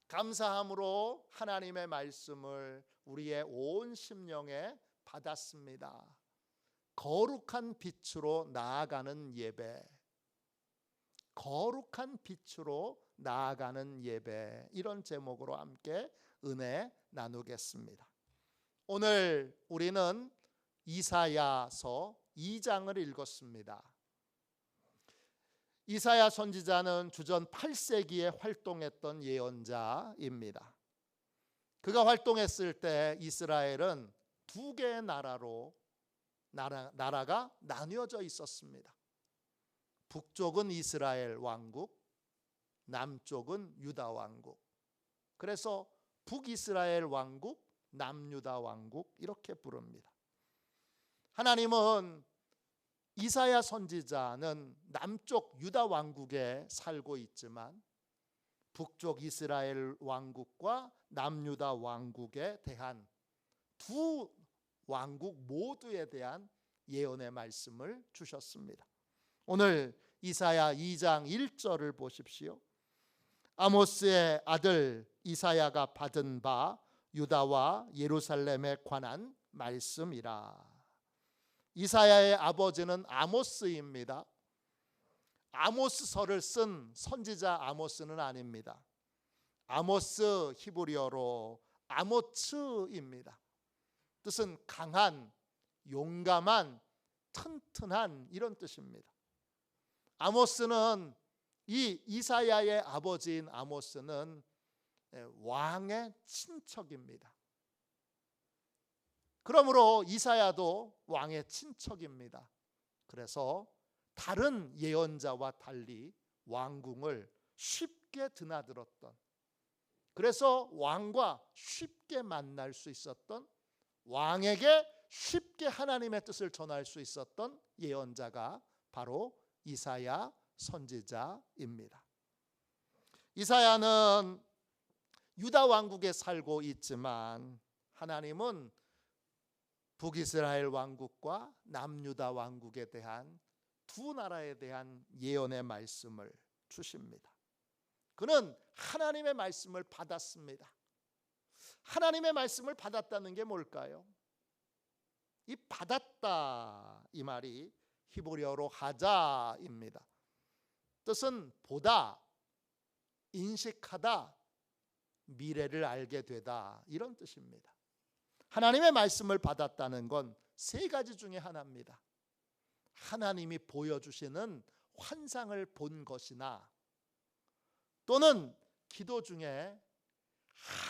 감사함으로 하나님의 말씀을 우리의 온 심령에 받았습니다. 거룩한 빛으로 나아가는 예배, 거룩한 빛으로 나아가는 예배, 이런 제목으로 함께 은혜 나누겠습니다. 오늘 우리는 이사야서 2장을 읽었습니다. 이사야 선지자는 주전 8세기에 활동했던 예언자입니다. 그가 활동했을 때 이스라엘은 두 개의 나라가 나뉘어져 있었습니다. 북쪽은 이스라엘 왕국, 남쪽은 유다 왕국. 그래서 북이스라엘 왕국, 남유다 왕국 이렇게 부릅니다. 하나님은 이사야 선지자는 남쪽 유다 왕국에 살고 있지만 북쪽 이스라엘 왕국과 남유다 왕국에 대한 두 왕국 모두에 대한 예언의 말씀을 주셨습니다. 오늘 이사야 2장 1절을 보십시오. 아모스의 아들 이사야가 받은 바 유다와 예루살렘에 관한 말씀이라. 이사야의 아버지는 아모스입니다. 아모스서를 쓴 선지자 아모스는 아닙니다. 아모스 히브리어로 아모츠입니다. 뜻은 강한, 용감한, 튼튼한 이런 뜻입니다. 아모스는 이 이사야의 아버지인 아모스는 왕의 친척입니다. 그러므로 이사야도 왕의 친척입니다. 그래서 다른 예언자와 달리 왕궁을 쉽게 드나들었던, 그래서 왕과 쉽게 만날 수 있었던, 왕에게 쉽게 하나님의 뜻을 전할 수 있었던 예언자가 바로 이사야 선지자입니다. 이사야는 유다 왕국에 살고 있지만 하나님은 북이스라엘 왕국과 남유다 왕국에 대한 두 나라에 대한 예언의 말씀을 주십니다. 그는 하나님의 말씀을 받았습니다. 하나님의 말씀을 받았다는 게 뭘까요? 이 받았다 이 말이 히브리어로 하자입니다. 뜻은 보다, 인식하다, 미래를 알게 되다 이런 뜻입니다. 하나님의 말씀을 받았다는 건 세 가지 중에 하나입니다. 하나님이 보여주시는 환상을 본 것이나, 또는 기도 중에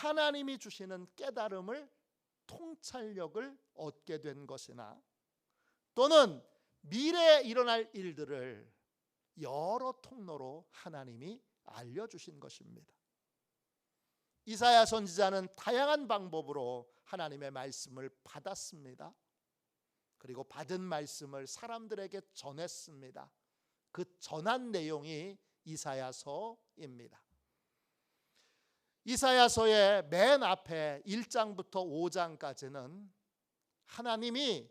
하나님이 주시는 깨달음을, 통찰력을 얻게 된 것이나, 또는 미래에 일어날 일들을 여러 통로로 하나님이 알려주신 것입니다. 이사야 선지자는 다양한 방법으로 하나님의 말씀을 받았습니다. 그리고 받은 말씀을 사람들에게 전했습니다. 그 전한 내용이 이사야서입니다. 이사야서의 맨 앞에 1장부터 5장까지는 하나님이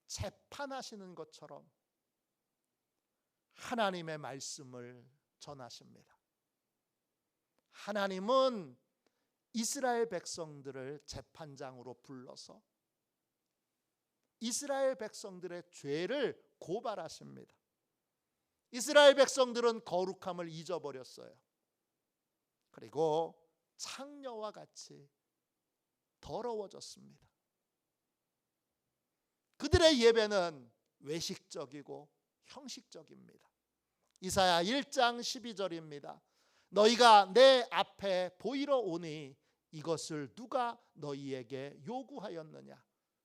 재판하시는 것처럼 하나님의 말씀을 전하십니다. 하나님은 이스라엘 백성들을 재판장으로 불러서 이스라엘 백성들의 죄를 고발하십니다. 이스라엘 백성들은 거룩함을 잊어버렸어요. 그리고 창녀와 같이 더러워졌습니다. 그들의 예배는 외식적이고 형식적입니다. 이사야 1장 12절입니다. 너희가 내 앞에 보이러 오니 이것을 누가 너희에게 요구하였느냐?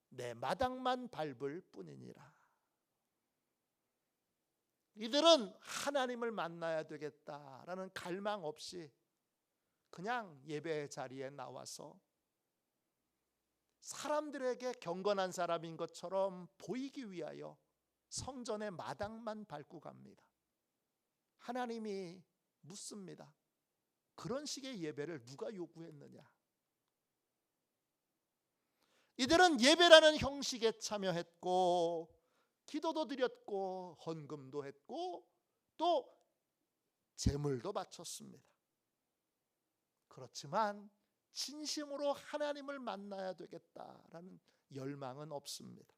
내 마당만 밟을 뿐이니라. 이들은 하나님을 만나야 되겠다라는 갈망 없이 그냥 예배 자리에 나와서 사람들에게 경건한 사람인 것처럼 보이기 위하여 성전의 마당만 밟고 갑니다. 하나님이 묻습니다. 그런 식의 예배를 누가 요구했느냐? 이들은 예배라는 형식에 참여했고 기도도 드렸고 헌금도 했고 또 제물도 바쳤습니다. 그렇지만 진심으로 하나님을 만나야 되겠다라는 열망은 없습니다.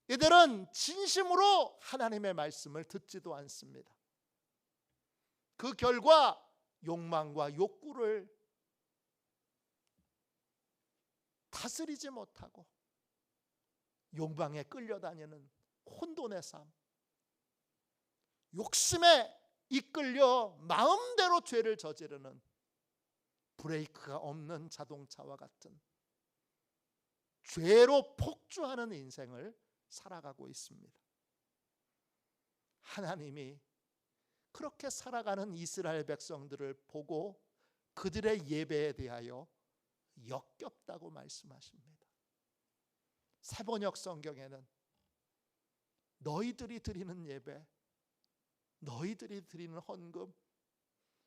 이들은 진심으로 하나님의 말씀을 듣지도 않습니다. 그 결과 욕망과 욕구를 다스리지 못하고 욕망에 끌려다니는 혼돈의 삶, 욕심에 이끌려 마음대로 죄를 저지르는 브레이크가 없는 자동차와 같은 죄로 폭주하는 인생을 살아가고 있습니다. 하나님이 그렇게 살아가는 이스라엘 백성들을 보고 그들의 예배에 대하여 역겹다고 말씀하십니다. 세번역 성경에는 너희들이 드리는 예배, 너희들이 드리는 헌금,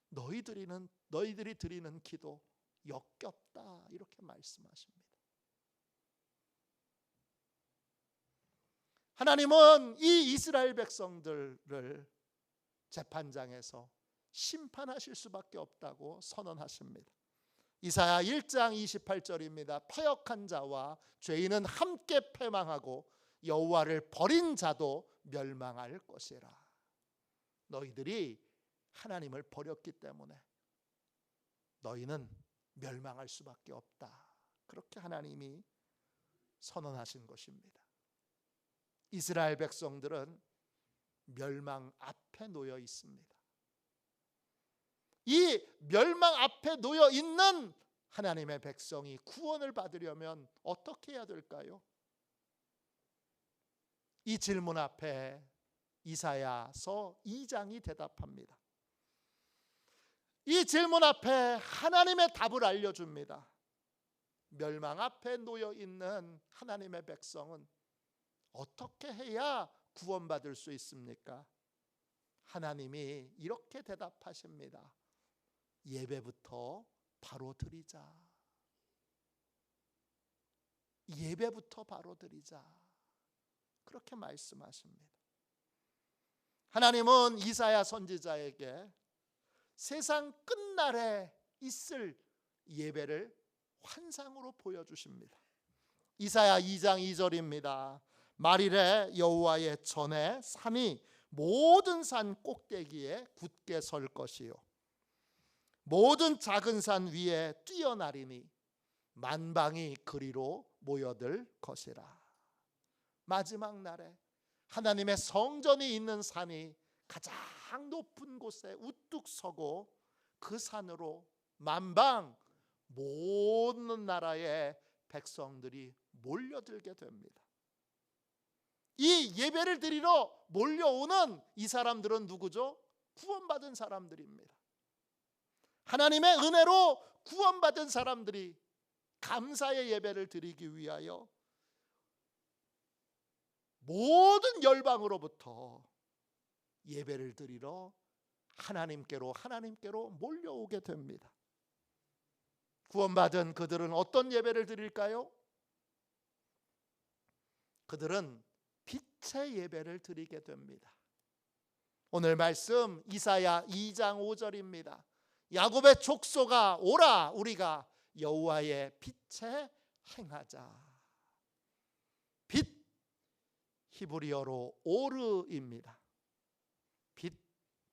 너희들이 드리는 기도 역겹다 이렇게 말씀하십니다. 하나님은 이 이스라엘 백성들을 재판장에서 심판하실 수밖에 없다고 선언하십니다. 이사야 1장 28절입니다. 패역한 자와 죄인은 함께 패망하고 여호와를 버린 자도 멸망할 것이라. 너희들이 하나님을 버렸기 때문에 너희는 멸망할 수밖에 없다. 그렇게 하나님이 선언하신 것입니다. 이스라엘 백성들은 멸망 앞에 놓여 있습니다. 이 멸망 앞에 놓여 있는 하나님의 백성이 구원을 받으려면 어떻게 해야 될까요? 이 질문 앞에 이사야서 2장이 대답합니다. 이 질문 앞에 하나님의 답을 알려줍니다. 멸망 앞에 놓여 있는 하나님의 백성은 어떻게 해야 구원받을 수 있습니까? 하나님이 이렇게 대답하십니다. 예배부터 바로 드리자. 예배부터 바로 드리자. 그렇게 말씀하십니다. 하나님은 이사야 선지자에게 세상 끝날에 있을 예배를 환상으로 보여주십니다. 이사야 2장 2절입니다. 말일에 여호와의 전에 산이 모든 산 꼭대기에 굳게 설 것이요 모든 작은 산 위에 뛰어나리니 만방이 그리로 모여들 것이라. 마지막 날에 하나님의 성전이 있는 산이 가장 높은 곳에 우뚝 서고 그 산으로 만방 모든 나라의 백성들이 몰려들게 됩니다. 이 예배를 드리러 몰려오는 이 사람들은 누구죠? 구원받은 사람들입니다. 하나님의 은혜로 구원받은 사람들이 감사의 예배를 드리기 위하여 모든 열방으로부터 예배를 드리러 하나님께로 몰려오게 됩니다. 구원받은 그들은 어떤 예배를 드릴까요? 그들은 빛의 예배를 드리게 됩니다. 오늘 말씀 이사야 2장 5절입니다. 야곱의 족속아 오라 우리가 여호와의 빛에 행하자. 빛 히브리어로 오르입니다. 빛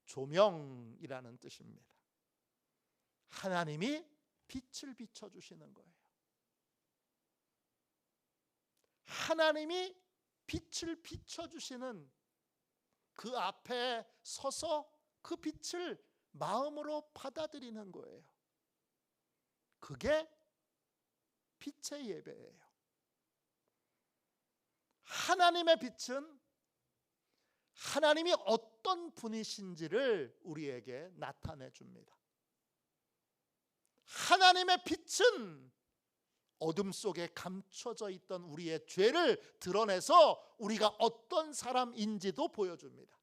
조명이라는 뜻입니다. 하나님이 빛을 비춰주시는 거예요. 하나님이 빛을 비춰주시는 그 앞에 서서 그 빛을 마음으로 받아들이는 거예요. 그게 빛의 예배예요. 하나님의 빛은 하나님이 어떤 분이신지를 우리에게 나타내 줍니다. 하나님의 빛은 어둠 속에 감춰져 있던 우리의 죄를 드러내서 우리가 어떤 사람인지도 보여줍니다.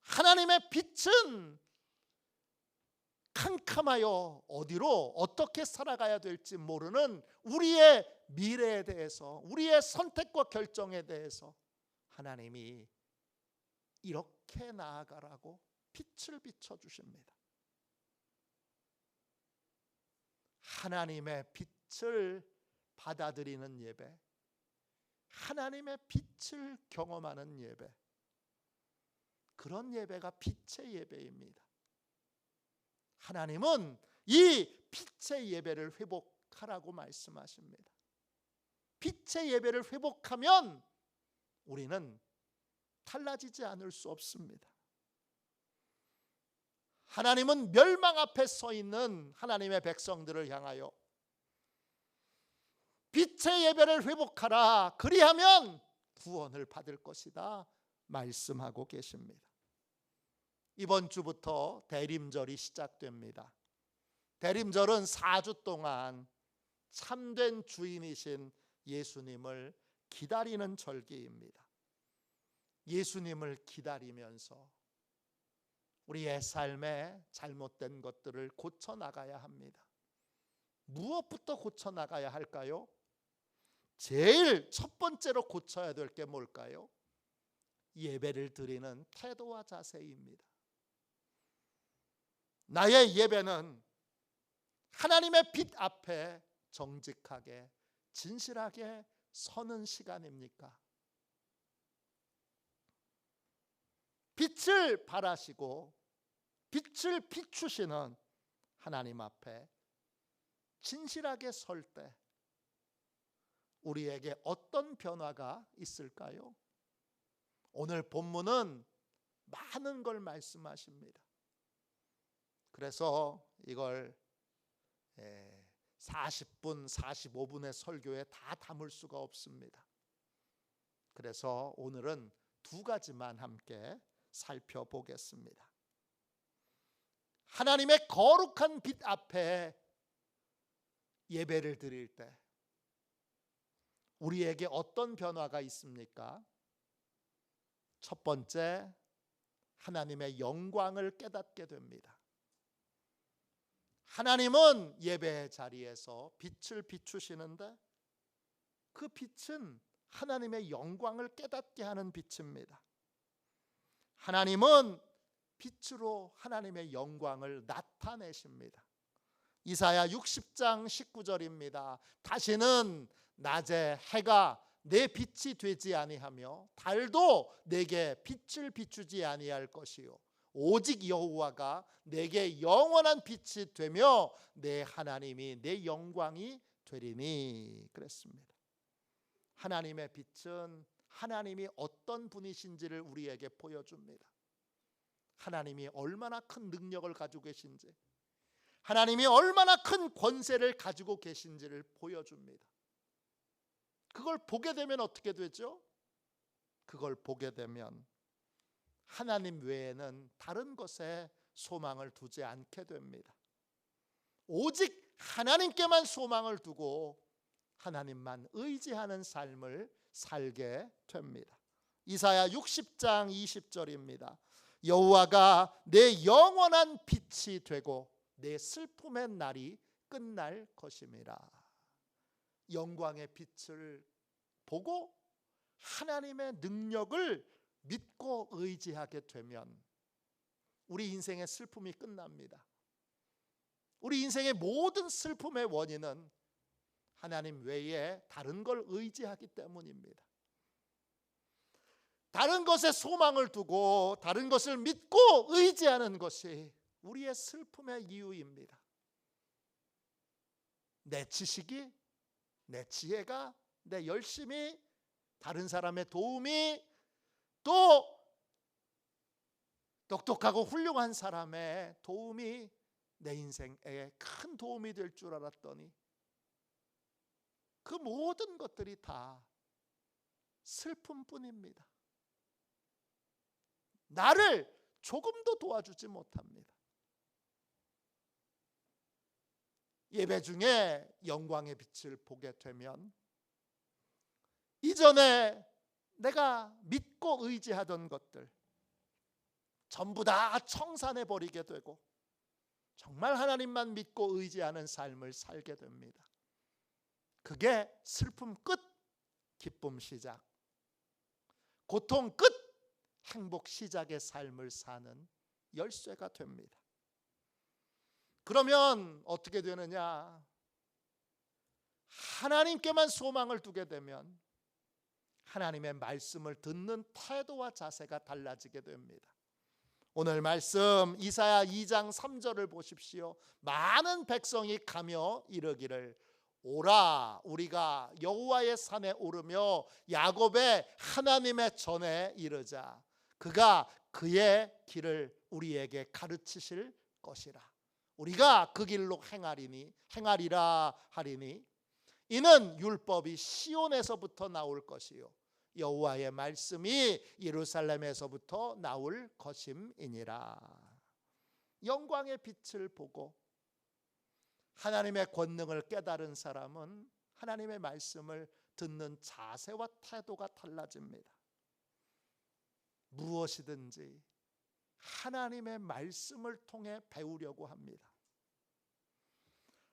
하나님의 빛은 캄캄하여 어디로 어떻게 살아가야 될지 모르는 우리의 미래에 대해서, 우리의 선택과 결정에 대해서 하나님이 이렇게 나아가라고 빛을 비춰주십니다. 하나님의 빛을 받아들이는 예배, 하나님의 빛을 경험하는 예배, 그런 예배가 빛의 예배입니다. 하나님은 이 빛의 예배를 회복하라고 말씀하십니다. 빛의 예배를 회복하면 우리는 달라지지 않을 수 없습니다. 하나님은 멸망 앞에 서 있는 하나님의 백성들을 향하여 빛의 예배를 회복하라, 그리하면 구원을 받을 것이다 말씀하고 계십니다. 이번 주부터 대림절이 시작됩니다. 대림절은 4주 동안 참된 주인이신 예수님을 기다리는 절기입니다. 예수님을 기다리면서 우리의 삶에 잘못된 것들을 고쳐나가야 합니다. 무엇부터 고쳐나가야 할까요? 제일 첫 번째로 고쳐야 될 게 뭘까요? 예배를 드리는 태도와 자세입니다. 나의 예배는 하나님의 빛 앞에 정직하게 진실하게 서는 시간입니까? 빛을 발하시고 빛을 비추시는 하나님 앞에 진실하게 설 때 우리에게 어떤 변화가 있을까요? 오늘 본문은 많은 걸 말씀하십니다. 그래서 이걸 40분, 45분의 설교에 다 담을 수가 없습니다. 그래서 오늘은 두 가지만 함께 살펴보겠습니다. 하나님의 거룩한 빛 앞에 예배를 드릴 때 우리에게 어떤 변화가 있습니까? 첫 번째, 하나님의 영광을 깨닫게 됩니다. 하나님은 예배 자리에서 빛을 비추시는데 그 빛은 하나님의 영광을 깨닫게 하는 빛입니다. 하나님은 빛으로 하나님의 영광을 나타내십니다. 이사야 60장 19절입니다. 다시는 낮에 해가 내 빛이 되지 아니하며 달도 내게 빛을 비추지 아니할 것이요 오직 여호와가 내게 영원한 빛이 되며 내 하나님이 내 영광이 되리니 그랬습니다. 하나님의 빛은 하나님이 어떤 분이신지를 우리에게 보여줍니다. 하나님이 얼마나 큰 능력을 가지고 계신지, 하나님이 얼마나 큰 권세를 가지고 계신지를 보여줍니다. 그걸 보게 되면 어떻게 되죠? 그걸 보게 되면 하나님 외에는 다른 것에 소망을 두지 않게 됩니다. 오직 하나님께만 소망을 두고 하나님만 의지하는 삶을 살게 됩니다. 이사야 60장 20절입니다. 여호와가 내 영원한 빛이 되고 내 슬픔의 날이 끝날 것임이라. 영광의 빛을 보고 하나님의 능력을 믿고 의지하게 되면 우리 인생의 슬픔이 끝납니다. 우리 인생의 모든 슬픔의 원인은 하나님 외에 다른 걸 의지하기 때문입니다. 다른 것에 소망을 두고 다른 것을 믿고 의지하는 것이 우리의 슬픔의 이유입니다. 내 지식이, 내 지혜가, 내 열심이, 다른 사람의 도움이, 또 똑똑하고 훌륭한 사람의 도움이 내 인생에 큰 도움이 될 줄 알았더니 그 모든 것들이 다 슬픔뿐입니다. 나를 조금도 도와주지 못합니다. 예배 중에 영광의 빛을 보게 되면 이전에 내가 믿고 의지하던 것들 전부 다 청산해 버리게 되고 정말 하나님만 믿고 의지하는 삶을 살게 됩니다. 그게 슬픔 끝, 기쁨 시작, 고통 끝, 행복 시작의 삶을 사는 열쇠가 됩니다. 그러면 어떻게 되느냐? 하나님께만 소망을 두게 되면 하나님의 말씀을 듣는 태도와 자세가 달라지게 됩니다. 오늘 말씀 이사야 2장 3절을 보십시오. 많은 백성이 가며 이르기를 오라 우리가 여호와의 산에 오르며 야곱의 하나님의 전에 이르자. 그가 그의 길을 우리에게 가르치실 것이라. 우리가 그 길로 행하리라 하리니 이는 율법이 시온에서부터 나올 것이요 여호와의 말씀이 예루살렘에서부터 나올 것임이니라. 영광의 빛을 보고 하나님의 권능을 깨달은 사람은 하나님의 말씀을 듣는 자세와 태도가 달라집니다. 무엇이든지 하나님의 말씀을 통해 배우려고 합니다.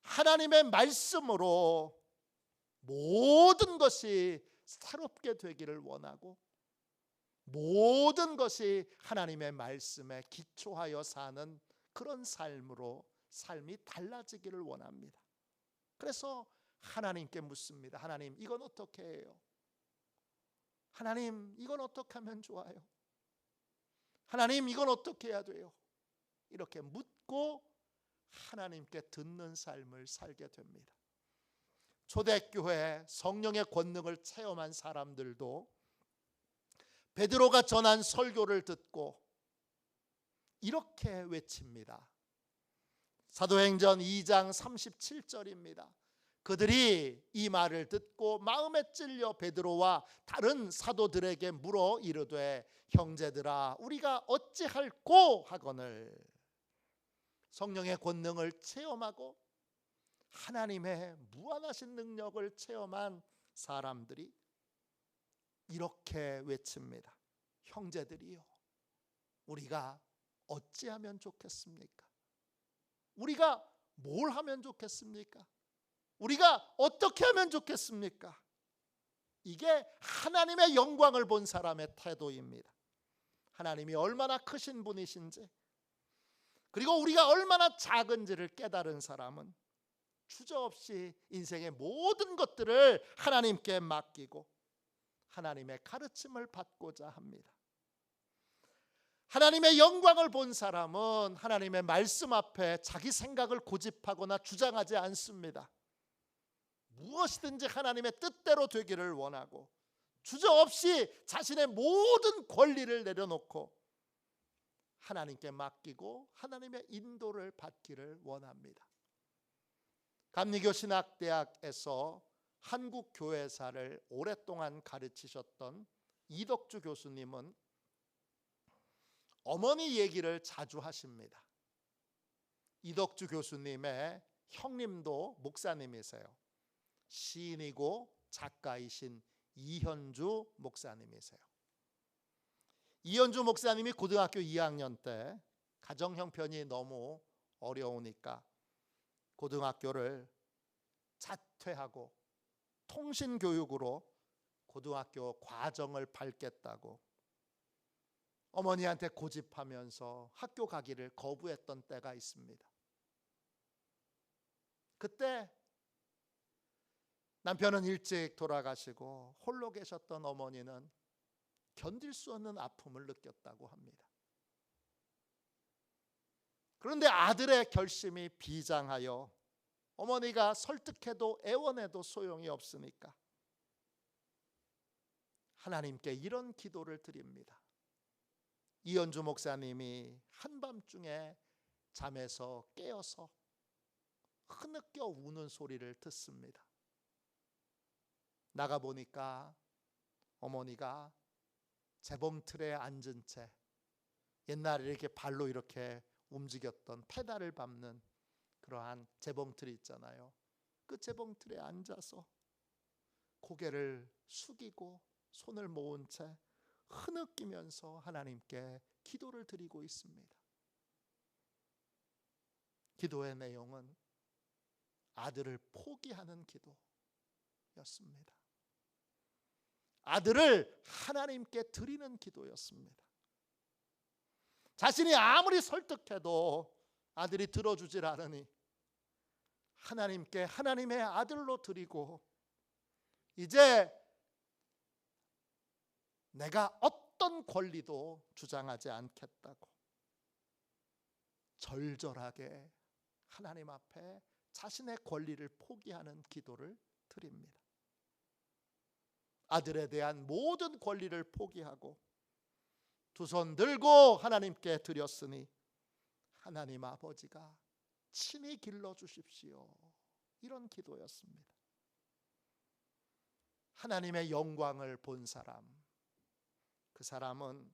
하나님의 말씀으로 모든 것이 새롭게 되기를 원하고 모든 것이 하나님의 말씀에 기초하여 사는 그런 삶이 달라지기를 원합니다. 그래서 하나님께 묻습니다. 하나님, 이건 어떻게 해요? 하나님, 이건 어떻게 하면 좋아요? 하나님, 이건 어떻게 해야 돼요? 이렇게 묻고 하나님께 듣는 삶을 살게 됩니다. 초대교회 성령의 권능을 체험한 사람들도 베드로가 전한 설교를 듣고 이렇게 외칩니다. 사도행전 2장 37절입니다. 그들이 이 말을 듣고 마음에 찔려 베드로와 다른 사도들에게 물어 이르되 형제들아 우리가 어찌할꼬 하거늘. 성령의 권능을 체험하고 하나님의 무한하신 능력을 체험한 사람들이 이렇게 외칩니다. 형제들이요, 우리가 어찌하면 좋겠습니까? 우리가 뭘 하면 좋겠습니까? 우리가 어떻게 하면 좋겠습니까? 이게 하나님의 영광을 본 사람의 태도입니다. 하나님이 얼마나 크신 분이신지, 그리고 우리가 얼마나 작은지를 깨달은 사람은 주저없이 인생의 모든 것들을 하나님께 맡기고 하나님의 가르침을 받고자 합니다. 하나님의 영광을 본 사람은 하나님의 말씀 앞에 자기 생각을 고집하거나 주장하지 않습니다. 무엇이든지 하나님의 뜻대로 되기를 원하고 주저없이 자신의 모든 권리를 내려놓고 하나님께 맡기고 하나님의 인도를 받기를 원합니다. 감리교신학대학에서 한국교회사를 오랫동안 가르치셨던 이덕주 교수님은 어머니 얘기를 자주 하십니다. 이덕주 교수님의 형님도 목사님이세요. 시인이고 작가이신 이현주 목사님이세요. 이현주 목사님이 고등학교 2학년 때 가정 형편이 너무 어려우니까 고등학교를 자퇴하고 통신교육으로 고등학교 과정을 밟겠다고 어머니한테 고집하면서 학교 가기를 거부했던 때가 있습니다. 그때 남편은 일찍 돌아가시고 홀로 계셨던 어머니는 견딜 수 없는 아픔을 느꼈다고 합니다. 그런데 아들의 결심이 비장하여 어머니가 설득해도 애원해도 소용이 없으니까 하나님께 이런 기도를 드립니다. 이현주 목사님이 한밤중에 잠에서 깨어서 흐느껴 우는 소리를 듣습니다. 나가보니까 어머니가 재봉틀에 앉은 채 옛날에 이렇게 발로 이렇게 움직였던 페달을 밟는 그러한 재봉틀이 있잖아요. 그 재봉틀에 앉아서 고개를 숙이고 손을 모은 채 흐느끼면서 하나님께 기도를 드리고 있습니다. 기도의 내용은 아들을 포기하는 기도였습니다. 아들을 하나님께 드리는 기도였습니다. 자신이 아무리 설득해도 아들이 들어주질 않으니 하나님께 하나님의 아들로 드리고 이제 내가 어떤 권리도 주장하지 않겠다고 절절하게 하나님 앞에 자신의 권리를 포기하는 기도를 드립니다. 아들에 대한 모든 권리를 포기하고 두 손 들고 하나님께 드렸으니 하나님 아버지가 친히 길러주십시오. 이런 기도였습니다. 하나님의 영광을 본 사람, 그 사람은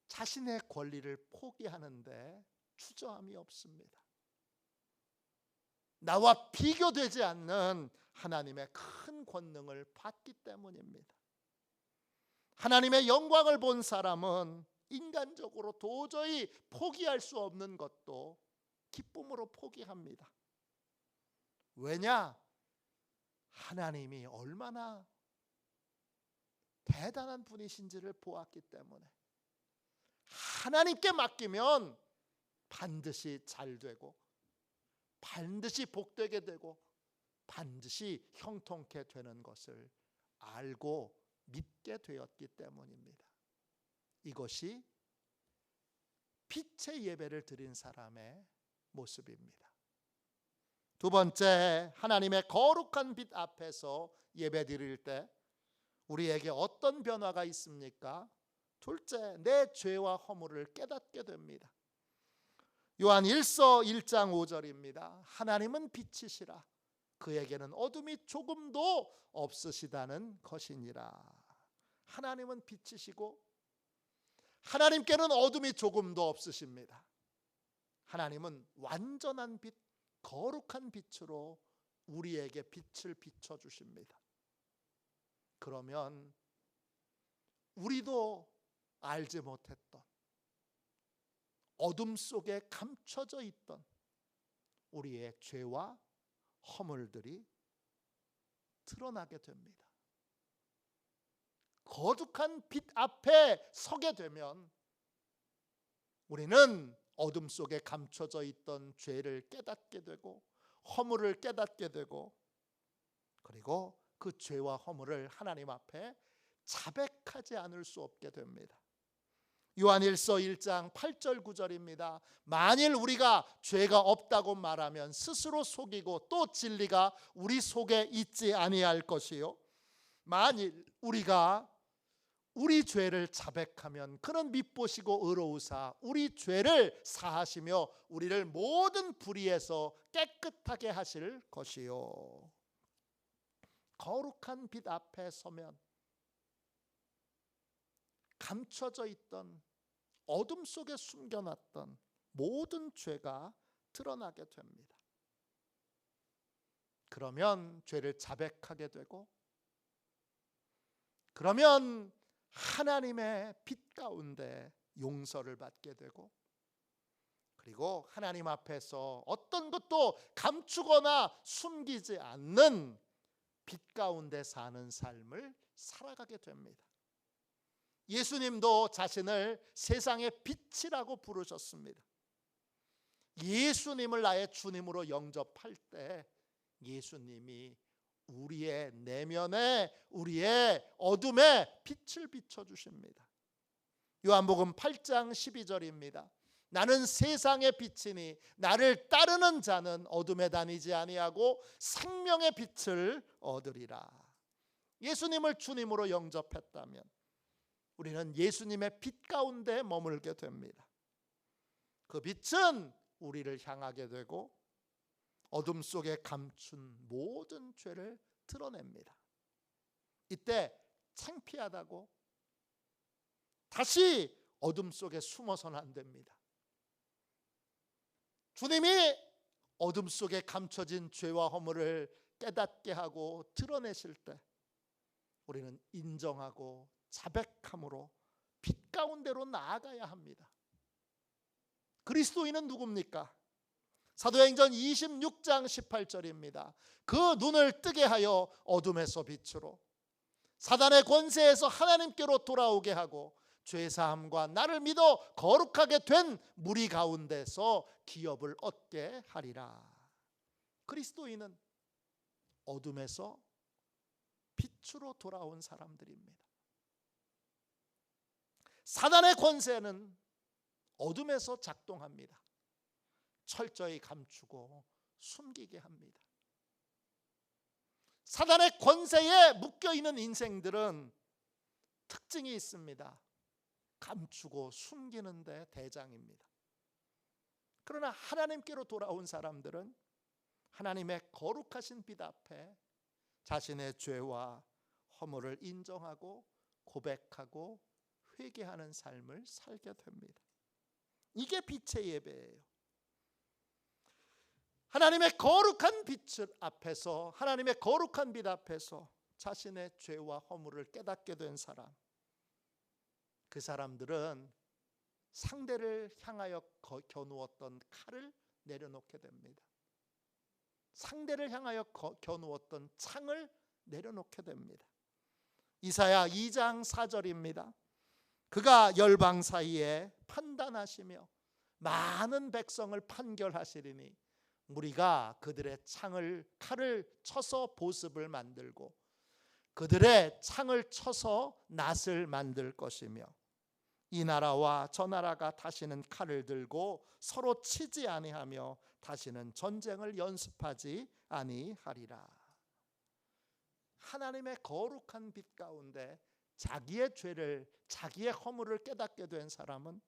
자신의 권리를 포기하는데 주저함이 없습니다. 나와 비교되지 않는 하나님의 큰 권능을 받기 때문입니다. 하나님의 영광을 본 사람은 인간적으로 도저히 포기할 수 없는 것도 기쁨으로 포기합니다. 왜냐? 하나님이 얼마나 대단한 분이신지를 보았기 때문에 하나님께 맡기면 반드시 잘 되고 반드시 복되게 되고 반드시 형통케 되는 것을 알고 믿게 되었기 때문입니다. 이것이 빛의 예배를 드린 사람의 모습입니다. 두 번째, 하나님의 거룩한 빛 앞에서 예배 드릴 때 우리에게 어떤 변화가 있습니까? 둘째, 내 죄와 허물을 깨닫게 됩니다. 요한 1서 1장 5절입니다. 하나님은 빛이시라 그에게는 어둠이 조금도 없으시다는 것이니라. 하나님은 빛이시고 하나님께는 어둠이 조금도 없으십니다. 하나님은 완전한 빛, 거룩한 빛으로 우리에게 빛을 비춰주십니다. 그러면 우리도 알지 못했던 어둠 속에 감춰져 있던 우리의 죄와 허물들이 드러나게 됩니다. 거룩한 빛 앞에 서게 되면 우리는 어둠 속에 감춰져 있던 죄를 깨닫게 되고 허물을 깨닫게 되고 그리고 그 죄와 허물을 하나님 앞에 자백하지 않을 수 없게 됩니다. 요한일서 1장 8절 9절입니다. 만일 우리가 죄가 없다고 말하면 스스로 속이고 또 진리가 우리 속에 있지 아니할 것이요 만일 우리가 우리 죄를 자백하면 그는 밉보시고 의로우사 우리 죄를 사하시며 우리를 모든 불의에서 깨끗하게 하실 것이요. 거룩한 빛 앞에 서면 감춰져 있던 어둠 속에 숨겨놨던 모든 죄가 드러나게 됩니다. 그러면 죄를 자백하게 되고 그러면 하나님의 빛 가운데 용서를 받게 되고 그리고 하나님 앞에서 어떤 것도 감추거나 숨기지 않는 빛 가운데 사는 삶을 살아가게 됩니다. 예수님도 자신을 세상의 빛이라고 부르셨습니다. 예수님을 나의 주님으로 영접할 때 예수님이 우리의 내면에 우리의 어둠에 빛을 비춰주십니다. 요한복음 8장 12절입니다. 나는 세상의 빛이니 나를 따르는 자는 어둠에 다니지 아니하고 생명의 빛을 얻으리라. 예수님을 주님으로 영접했다면 우리는 예수님의 빛 가운데 머물게 됩니다. 그 빛은 우리를 향하게 되고 어둠 속에 감춘 모든 죄를 드러냅니다. 이때 창피하다고 다시 어둠 속에 숨어서는 안 됩니다. 주님이 어둠 속에 감춰진 죄와 허물을 깨닫게 하고 드러내실 때 우리는 인정하고 자백함으로 빛 가운데로 나아가야 합니다. 그리스도인은 누굽니까? 사도행전 26장 18절입니다. 그 눈을 뜨게 하여 어둠에서 빛으로 사단의 권세에서 하나님께로 돌아오게 하고 죄사함과 나를 믿어 거룩하게 된 무리 가운데서 기업을 얻게 하리라. 그리스도인은 어둠에서 빛으로 돌아온 사람들입니다. 사단의 권세는 어둠에서 작동합니다. 철저히 감추고 숨기게 합니다. 사단의 권세에 묶여있는 인생들은 특징이 있습니다. 감추고 숨기는 데 대장입니다. 그러나 하나님께로 돌아온 사람들은 하나님의 거룩하신 빛 앞에 자신의 죄와 허물을 인정하고 고백하고 회개하는 삶을 살게 됩니다. 이게 빛의 예배예요. 하나님의 거룩한 빛 앞에서, 하나님의 거룩한 빛 앞에서 자신의 죄와 허물을 깨닫게 된 사람, 그 사람들은 상대를 향하여 겨누었던 칼을 내려놓게 됩니다. 상대를 향하여 겨누었던 창을 내려놓게 됩니다. 이사야 2장 4절입니다. 그가 열방 사이에 판단하시며 많은 백성을 판결하시리니 무리가 그들의 칼을 쳐서 보습을 만들고 그들의 창을 쳐서 낫을 만들 것이며 이 나라와 저 나라가 다시는 칼을 들고 서로 치지 아니하며 다시는 전쟁을 연습하지 아니하리라. 하나님의 거룩한 빛 가운데 자기의 죄를, 자기의 허물을 깨닫게 된 사람은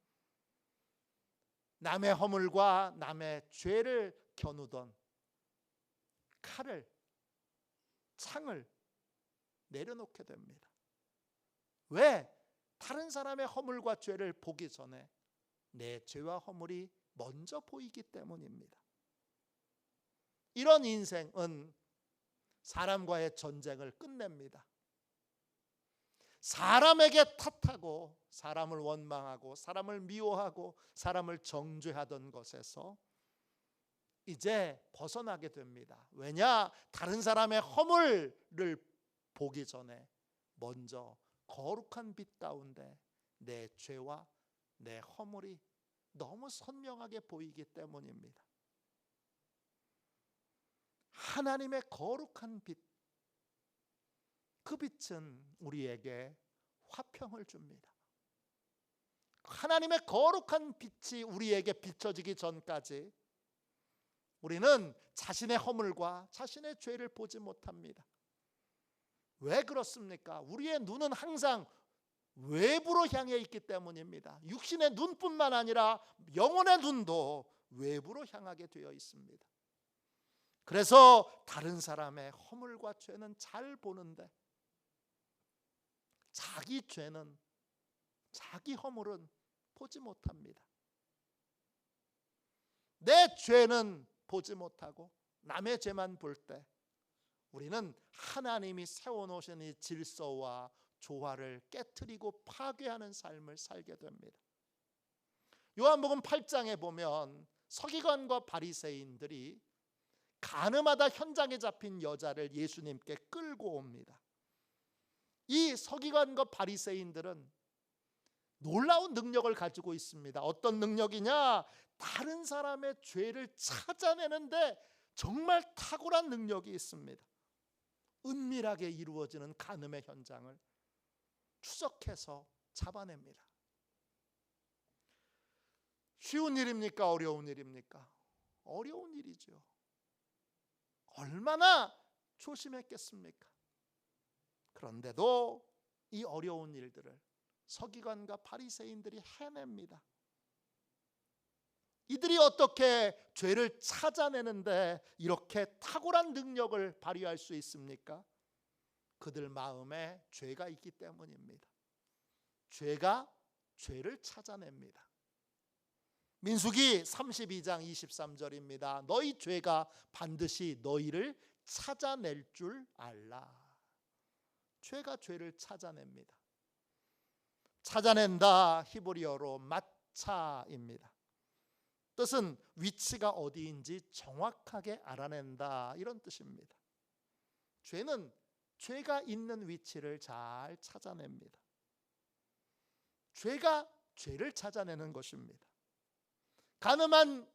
남의 허물과 남의 죄를 겨누던 칼을, 창을 내려놓게 됩니다. 왜? 다른 사람의 허물과 죄를 보기 전에 내 죄와 허물이 먼저 보이기 때문입니다. 이런 인생은 사람과의 전쟁을 끝냅니다. 사람에게 탓하고 사람을 원망하고 사람을 미워하고 사람을 정죄하던 것에서 이제 벗어나게 됩니다. 왜냐? 다른 사람의 허물을 보기 전에 먼저 거룩한 빛 가운데 내 죄와 내 허물이 너무 선명하게 보이기 때문입니다. 하나님의 거룩한 빛, 그 빛은 우리에게 화평을 줍니다. 하나님의 거룩한 빛이 우리에게 비춰지기 전까지 우리는 자신의 허물과 자신의 죄를 보지 못합니다. 왜 그렇습니까? 우리의 눈은 항상 외부로 향해 있기 때문입니다. 육신의 눈뿐만 아니라 영혼의 눈도 외부로 향하게 되어 있습니다. 그래서 다른 사람의 허물과 죄는 잘 보는데 자기 죄는, 자기 허물은 보지 못합니다. 내 죄는 보지 못하고 남의 죄만 볼 때 우리는 하나님이 세워놓으신 이 질서와 조화를 깨트리고 파괴하는 삶을 살게 됩니다. 요한복음 8장에 보면 서기관과 바리새인들이 가늠하다 현장에 잡힌 여자를 예수님께 끌고 옵니다. 이 서기관과 바리새인들은 놀라운 능력을 가지고 있습니다. 어떤 능력이냐? 다른 사람의 죄를 찾아내는데 정말 탁월한 능력이 있습니다. 은밀하게 이루어지는 간음의 현장을 추적해서 잡아냅니다. 쉬운 일입니까? 어려운 일입니까? 어려운 일이죠. 얼마나 조심했겠습니까? 그런데도 이 어려운 일들을 서기관과 바리새인들이 해냅니다. 이들이 어떻게 죄를 찾아내는데 이렇게 탁월한 능력을 발휘할 수 있습니까? 그들 마음에 죄가 있기 때문입니다. 죄가 죄를 찾아냅니다. 민수기 32장 23절입니다. 너희 죄가 반드시 너희를 찾아낼 줄 알라. 죄가 죄를 찾아냅니다. 찾아낸다 히브리어로 마차입니다. 뜻은 위치가 어디인지 정확하게 알아낸다, 이런 뜻입니다. 죄는 죄가 있는 위치를 잘 찾아냅니다. 죄가 죄를 찾아내는 것입니다. 간음한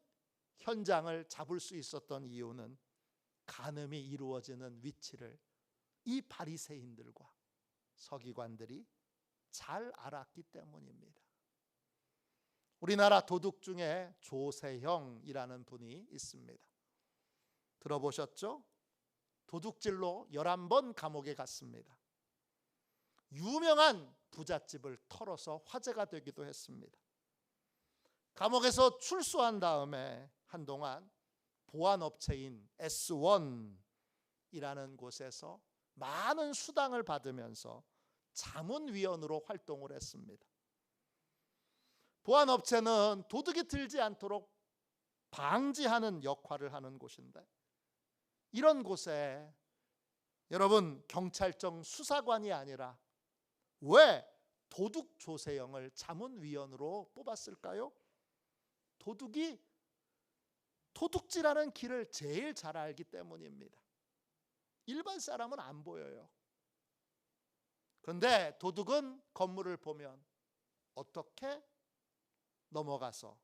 현장을 잡을 수 있었던 이유는 간음이 이루어지는 위치를 이 바리새인들과 서기관들이 잘 알았기 때문입니다. 우리나라 도둑 중에 조세형이라는 분이 있습니다. 들어보셨죠? 도둑질로 11번 감옥에 갔습니다. 유명한 부잣집을 털어서 화제가 되기도 했습니다. 감옥에서 출소한 다음에 한동안 보안업체인 S1이라는 곳에서 많은 수당을 받으면서 자문위원으로 활동을 했습니다. 보안업체는 도둑이 들지 않도록 방지하는 역할을 하는 곳인데, 이런 곳에 여러분 경찰청 수사관이 아니라 왜 도둑 조세형을 자문위원으로 뽑았을까요? 도둑이 도둑질하는 길을 제일 잘 알기 때문입니다. 일반 사람은 안 보여요. 그런데 도둑은 건물을 보면 어떻게 넘어가서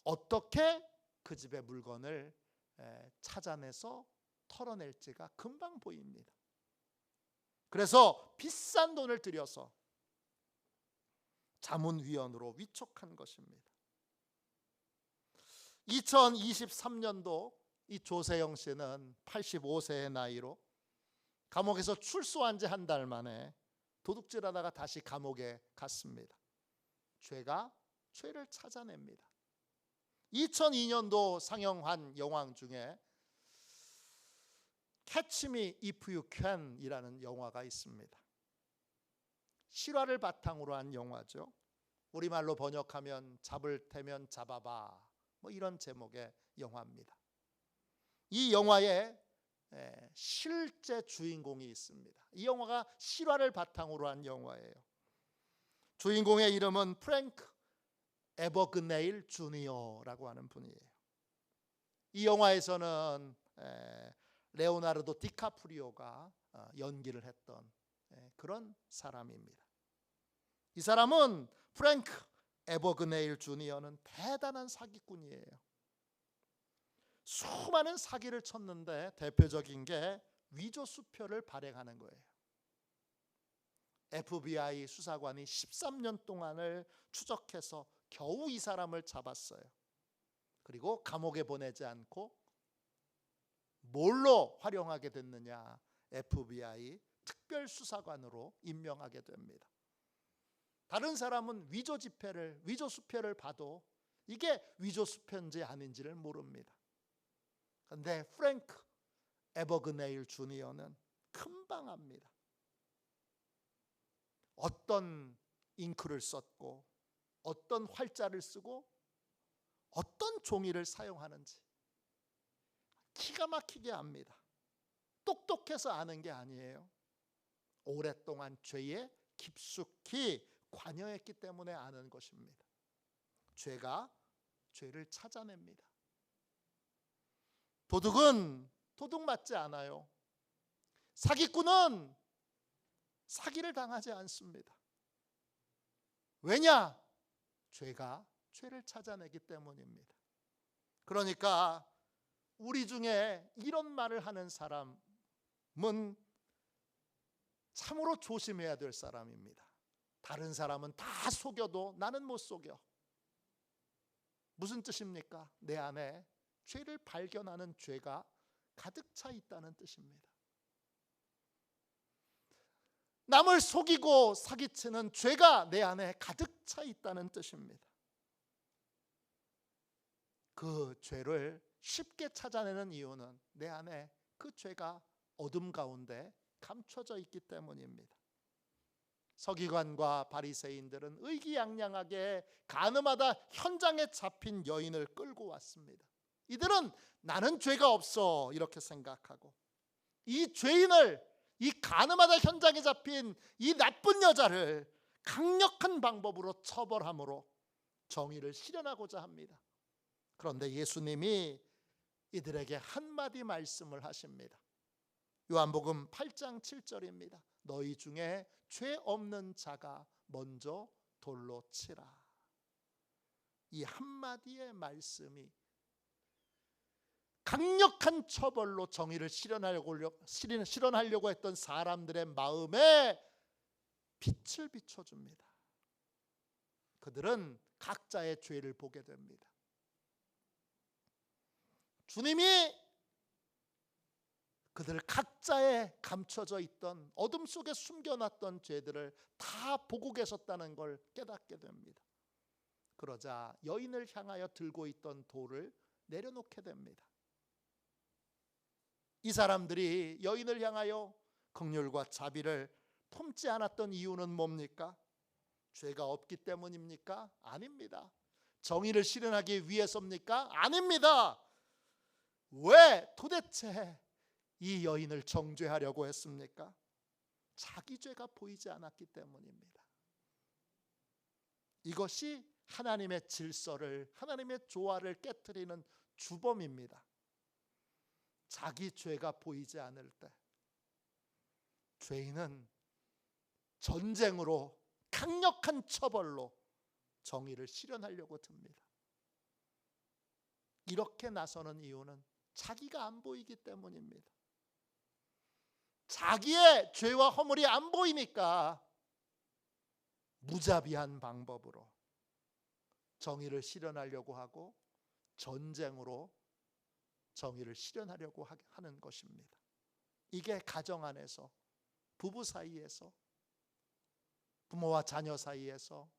어떻게 그 집의 물건을 찾아내서 털어낼지가 금방 보입니다. 그래서 비싼 돈을 들여서 자문위원으로 위촉한 것입니다. 2023년도 이 조세영 씨는 85세의 나이로 감옥에서 출소한 지 한 달 만에 도둑질하다가 다시 감옥에 갔습니다. 죄가 죄를 찾아냅니다. 2002년도 상영한 영화 중에 Catch Me If You Can 이라는 영화가 있습니다. 실화를 바탕으로 한 영화죠. 우리말로 번역하면 잡을 테면 잡아봐, 뭐 이런 제목의 영화입니다. 이 영화에 실제 주인공이 있습니다. 이 영화가 실화를 바탕으로 한 영화예요. 주인공의 이름은 프랭크 에버그네일 주니어라고 하는 분이에요. 이 영화에서는 레오나르도 디카프리오가 연기를 했던 그런 사람입니다. 이 사람은 프랭크 에버그네일 주니어는 대단한 사기꾼이에요. 수많은 사기를 쳤는데 대표적인 게 위조 수표를 발행하는 거예요. FBI 수사관이 13년 동안을 추적해서 겨우 이 사람을 잡았어요. 그리고 감옥에 보내지 않고 뭘로 활용하게 됐느냐? FBI 특별수사관으로 임명하게 됩니다. 다른 사람은 위조 수표를 봐도 이게 위조 수표인지 아닌지를 모릅니다. 그런데 프랭크 에버그네일 주니어는 금방 압니다. 어떤 잉크를 썼고 어떤 활자를 쓰고 어떤 종이를 사용하는지 기가 막히게 압니다. 똑똑해서 아는 게 아니에요. 오랫동안 죄에 깊숙이 관여했기 때문에 아는 것입니다. 죄가 죄를 찾아냅니다. 도둑은 도둑 맞지 않아요. 사기꾼은 사기를 당하지 않습니다. 왜냐? 죄가 죄를 찾아내기 때문입니다. 그러니까 우리 중에 이런 말을 하는 사람은 참으로 조심해야 될 사람입니다. 다른 사람은 다 속여도 나는 못 속여. 무슨 뜻입니까? 내 안에 죄를 발견하는 죄가 가득 차 있다는 뜻입니다. 남을 속이고 사기치는 죄가 내 안에 가득 차 있다는 뜻입니다. 그 죄를 쉽게 찾아내는 이유는 내 안에 그 죄가 어둠 가운데 감춰져 있기 때문입니다. 서기관과 바리새인들은 의기양양하게 가늠하다 현장에 잡힌 여인을 끌고 왔습니다. 이들은 나는 죄가 없어 이렇게 생각하고 이 죄인을, 이 가늠하다 현장에 잡힌 이 나쁜 여자를 강력한 방법으로 처벌함으로 정의를 실현하고자 합니다. 그런데 예수님이 이들에게 한마디 말씀을 하십니다. 요한복음 8장 7절입니다. 너희 중에 죄 없는 자가 먼저 돌로 치라. 이 한마디의 말씀이 강력한 처벌로 정의를 실현하려고 했던 사람들의 마음에 빛을 비춰줍니다. 그들은 각자의 죄를 보게 됩니다. 주님이 그들 각자의 감춰져 있던 어둠 속에 숨겨놨던 죄들을 다 보고 계셨다는 걸 깨닫게 됩니다. 그러자 여인을 향하여 들고 있던 돌을 내려놓게 됩니다. 이 사람들이 여인을 향하여 긍휼과 자비를 품지 않았던 이유는 뭡니까? 죄가 없기 때문입니까? 아닙니다. 정의를 실현하기 위해서입니까? 아닙니다. 왜 도대체 이 여인을 정죄하려고 했습니까? 자기 죄가 보이지 않았기 때문입니다. 이것이 하나님의 질서를, 하나님의 조화를 깨트리는 주범입니다. 자기 죄가 보이지 않을 때 죄인은 전쟁으로, 강력한 처벌로 정의를 실현하려고 듭니다. 이렇게 나서는 이유는 자기가 안 보이기 때문입니다. 자기의 죄와 허물이 안 보이니까 무자비한 방법으로 정의를 실현하려고 하고 전쟁으로 정의를 실현하려고 하는 것입니다. 이게 가정 안에서, 부부 사이에서, 부모와 자녀 사이에서,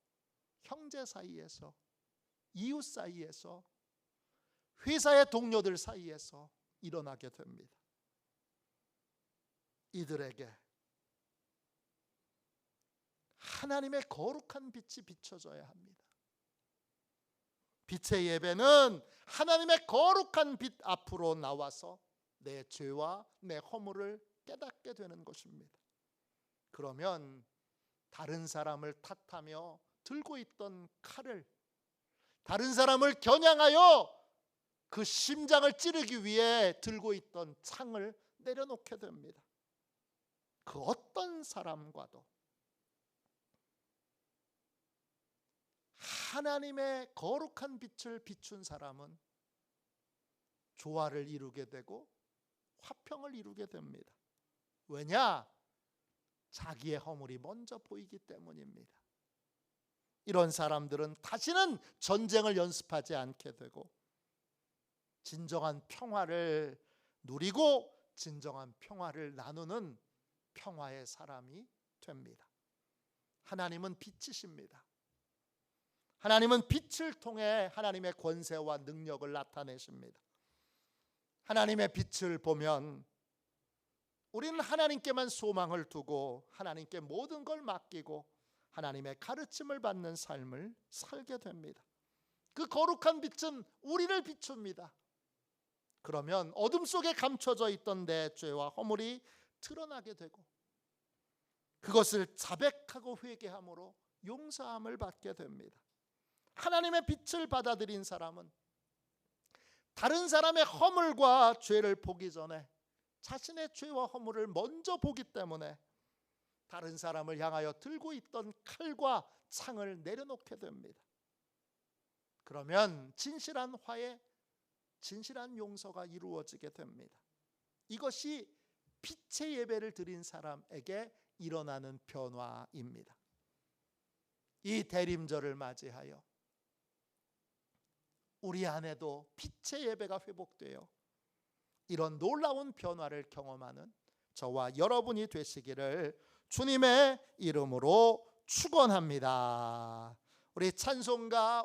형제 사이에서, 이웃 사이에서, 회사의 동료들 사이에서 일어나게 됩니다. 이들에게 하나님의 거룩한 빛이 비춰져야 합니다. 빛의 예배는 하나님의 거룩한 빛 앞으로 나와서 내 죄와 내 허물을 깨닫게 되는 것입니다. 그러면 다른 사람을 탓하며 들고 있던 칼을, 다른 사람을 겨냥하여 그 심장을 찌르기 위해 들고 있던 창을 내려놓게 됩니다. 그 어떤 사람과도 하나님의 거룩한 빛을 비춘 사람은 조화를 이루게 되고 화평을 이루게 됩니다. 왜냐? 자기의 허물이 먼저 보이기 때문입니다. 이런 사람들은 다시는 전쟁을 연습하지 않게 되고 진정한 평화를 누리고 진정한 평화를 나누는 평화의 사람이 됩니다. 하나님은 빛이십니다. 하나님은 빛을 통해 하나님의 권세와 능력을 나타내십니다. 하나님의 빛을 보면 우리는 하나님께만 소망을 두고 하나님께 모든 걸 맡기고 하나님의 가르침을 받는 삶을 살게 됩니다. 그 거룩한 빛은 우리를 비춥니다. 그러면 어둠 속에 감춰져 있던 내 죄와 허물이 드러나게 되고 그것을 자백하고 회개함으로 용서함을 받게 됩니다. 하나님의 빛을 받아들인 사람은 다른 사람의 허물과 죄를 보기 전에 자신의 죄와 허물을 먼저 보기 때문에 다른 사람을 향하여 들고 있던 칼과 창을 내려놓게 됩니다. 그러면 진실한 화해, 진실한 용서가 이루어지게 됩니다. 이것이 빛의 예배를 드린 사람에게 일어나는 변화입니다. 이 대림절을 맞이하여 우리 안에도 빛의 예배가 회복되어 이런 놀라운 변화를 경험하는 저와 여러분이 되시기를 주님의 이름으로 축원합니다. 우리 찬송가